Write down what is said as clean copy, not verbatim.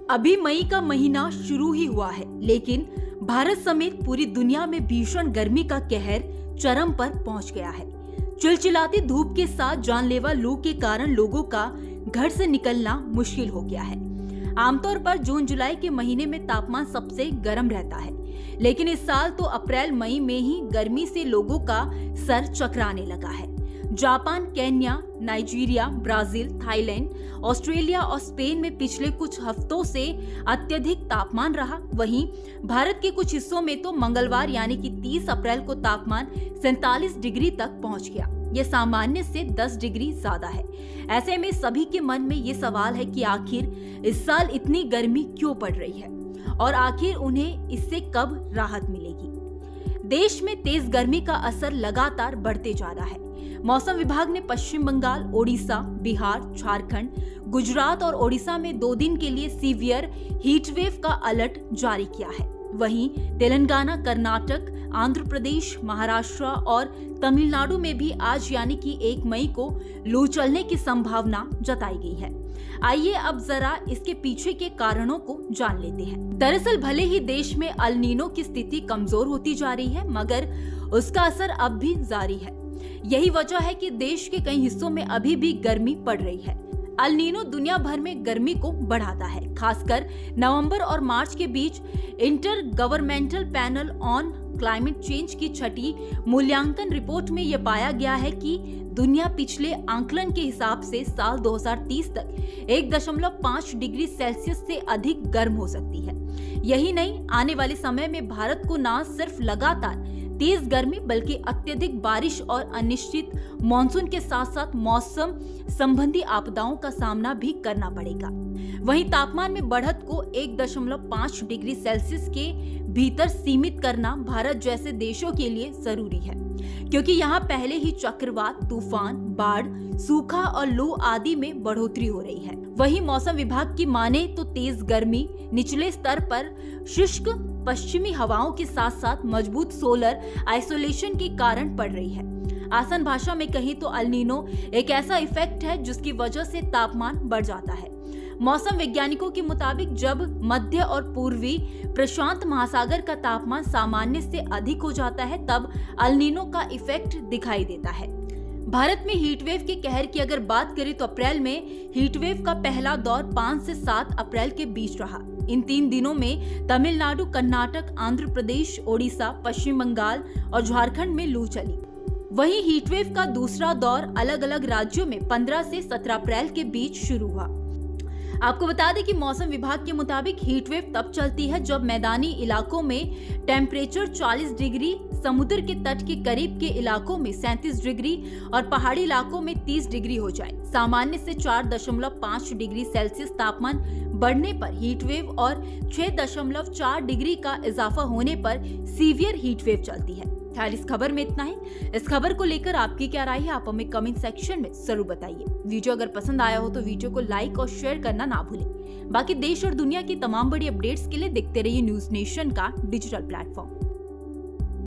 अभी मई का महीना शुरू ही हुआ है, लेकिन भारत समेत पूरी दुनिया में भीषण गर्मी का कहर चरम पर पहुंच गया है। चिलचिलाती धूप के साथ जानलेवा लू के कारण लोगों का घर से निकलना मुश्किल हो गया है। आमतौर पर जून जुलाई के महीने में तापमान सबसे गर्म रहता है, लेकिन इस साल तो अप्रैल मई में ही गर्मी से लोगों का सर चकराने लगा है। Japan, Kenya, Nigeria, Brazil, Thailand, Australia और स्पेन में पिछले कुछ हफ्तों से अत्यधिक तापमान रहा। वहीं भारत के कुछ हिस्सों में तो मंगलवार यानी कि 30 अप्रैल को तापमान 47 डिग्री तक पहुंच गया। ये सामान्य से 10 डिग्री ज्यादा है। ऐसे में सभी के मन में ये सवाल है कि आखिर इस साल इतनी गर्मी क्यों पड़ रही है और आखिर उन्हें इससे कब राहत मिलेगी। देश में तेज गर्मी का असर लगातार बढ़ते जा रहा है। मौसम विभाग ने पश्चिम बंगाल, ओडिशा, बिहार, झारखंड, गुजरात और ओडिशा में 2 दिन के लिए सीवियर हीट वेव का अलर्ट जारी किया है। वहीं तेलंगाना, कर्नाटक, आंध्र प्रदेश, महाराष्ट्र और तमिलनाडु में भी आज यानी कि 1 मई को लू चलने की संभावना जताई गई है। आइए अब जरा इसके पीछे के कारणों को जान लेते हैं। दरअसल भले ही देश में अल नीनो की स्थिति कमजोर होती जा रही है, मगर उसका असर अब भी जारी है। यही वजह है कि देश के कई हिस्सों में अभी भी गर्मी पड़ रही है। अल नीनो दुनिया भर में गर्मी को बढ़ाता है। खासकर नवंबर और मार्च के बीच inter governmental panel on climate change की 6ठी मूल्यांकन रिपोर्ट में यह पाया गया है कि दुनिया पिछले आंकलन के हिसाब से साल 2030 तक 1.5 डिग्री सेल्सियस से अधिक गर्म हो सकती है। यही नहीं, आने वाले समय में भारत को न सिर्फ लगातार तेज गर्मी बल्कि अत्यधिक बारिश और अनिश्चित मॉनसून के साथ साथ मौसम संबंधी आपदाओं का सामना भी करना पड़ेगा। वहीं तापमान में बढ़त को 1.5 डिग्री सेल्सियस के भीतर सीमित करना भारत जैसे देशों के लिए जरूरी है, क्योंकि यहाँ पहले ही चक्रवात, तूफान, बाढ़, सूखा और लू आदि में बढ़ोतरी हो रही है। वहीं मौसम विभाग की माने तो तेज गर्मी निचले स्तर पर शुष्क पश्चिमी हवाओं के साथ साथ मजबूत सोलर आइसोलेशन के कारण पड़ रही है। आसान भाषा में कहें तो अल नीनो एक ऐसा इफेक्ट है जिसकी वजह से तापमान बढ़ जाता है। मौसम वैज्ञानिकों के मुताबिक जब मध्य और पूर्वी प्रशांत महासागर का तापमान सामान्य से अधिक हो जाता है, तब अल नीनो का इफेक्ट दिखाई देता है। भारत में हीट वेव के कहर की अगर बात करें तो अप्रैल में हीट वेव का पहला दौर 5 से 7 अप्रैल के बीच रहा। इन 3 दिनों में तमिलनाडु, कर्नाटक, आंध्र प्रदेश, ओडिशा, पश्चिम बंगाल और झारखंड में लू चली। वहीं हीट वेव का दूसरा दौर अलग अलग राज्यों में 15 से 17 अप्रैल के बीच शुरू हुआ। आपको बता दें कि मौसम विभाग के मुताबिक हीट वेव तब चलती है जब मैदानी इलाकों में टेम्परेचर 40 डिग्री, समुद्र के तट के करीब के इलाकों में 37 डिग्री और पहाड़ी इलाकों में 30 डिग्री हो जाए। सामान्य से 4.5 डिग्री सेल्सियस तापमान बढ़ने पर हीट वेव और 6.4 डिग्री का इजाफा होने पर सीवियर हीट वेव चलती है। खैर, इस खबर में इतना ही। इस खबर को लेकर आपकी क्या राय है, आप हमें कमेंट सेक्शन में जरूर बताइए। वीडियो अगर पसंद आया हो तो वीडियो को लाइक और शेयर करना ना भूलें। बाकी देश और दुनिया की तमाम बड़ी अपडेट्स के लिए देखते रहिए न्यूज नेशन का डिजिटल प्लेटफॉर्म।